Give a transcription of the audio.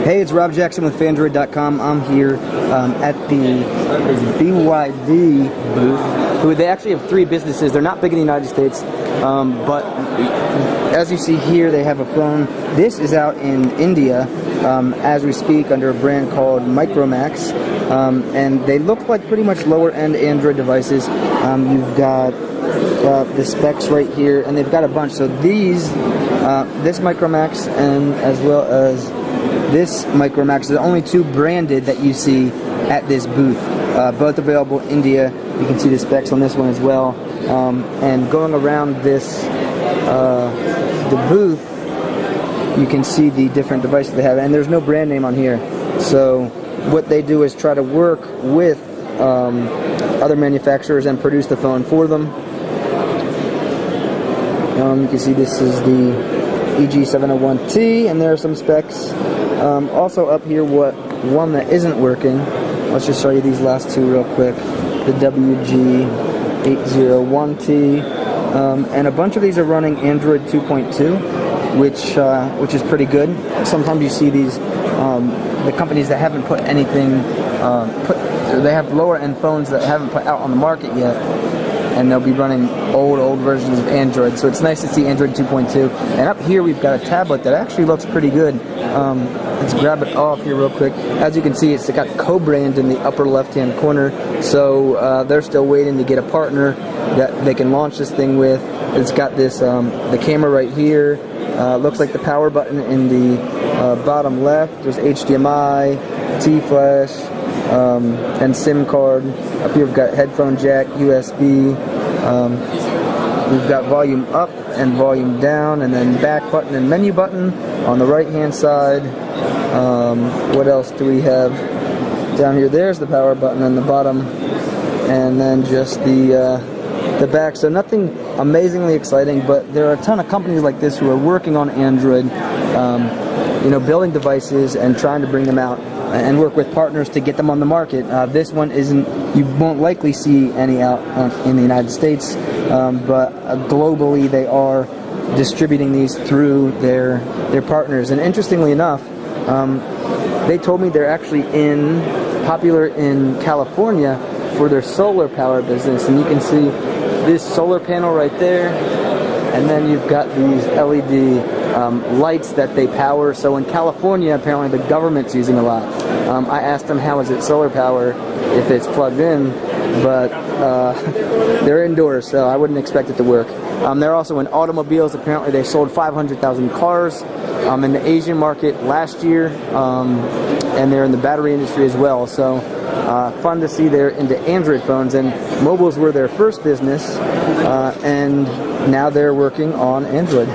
Hey, it's Rob Jackson with Fandroid.com. I'm here at the BYD booth. They actually have 3 businesses. They're not big in the United States, but as you see here, they have a phone. This is out in India as we speak under a brand called Micromax, and they look like pretty much lower-end Android devices. You've got the specs right here, and they've got a bunch. So these, this Micromax and as well as this Micromax, are the only 2 branded that you see at this booth. Both available in India. You can see the specs on this one as well. And going around this, the booth, you can see the different devices they have. And there's no brand name on here. So what they do is try to work with other manufacturers and produce the phone for them. You can see this is the EG701T, and there are some specs. Also up here, one that isn't working. Let's just show you these last 2 real quick. The WG801T, and a bunch of these are running Android 2.2, which is pretty good. Sometimes you see these the companies that haven't put anything they have lower end phones that haven't put out on the market yet, and they'll be running old versions of Android. So it's nice to see Android 2.2. And up here we've got a tablet that actually looks pretty good. Let's grab it off here real quick. As you can see, it's got co-brand in the upper left-hand corner. So they're still waiting to get a partner that they can launch this thing with. It's got this the camera right here. Looks like the power button in the bottom left. There's HDMI, T-Flash, and SIM card. Up here we've got headphone jack, USB. We've got volume up and volume down, and then back button and menu button on the right hand side. What else do we have down here? There's the power button on the bottom, and then just the back. So nothing amazingly exciting, but there are a ton of companies like this who are working on Android, building devices and trying to bring them out and work with partners to get them on the market. This one you won't likely see any out in the United States, but globally they are distributing these through their partners. And interestingly enough, they told me they're actually popular in California for their solar power business. And you can see this solar panel right there, and then you've got these LED lights that they power. So in California, apparently the government's using a lot. I asked them how is it solar power if it's plugged in, but they're indoors, so I wouldn't expect it to work. They're also in automobiles. Apparently they sold 500,000 cars in the Asian market last year, and they're in the battery industry as well. So fun to see they're into Android phones, and mobiles were their first business, and now they're working on Android.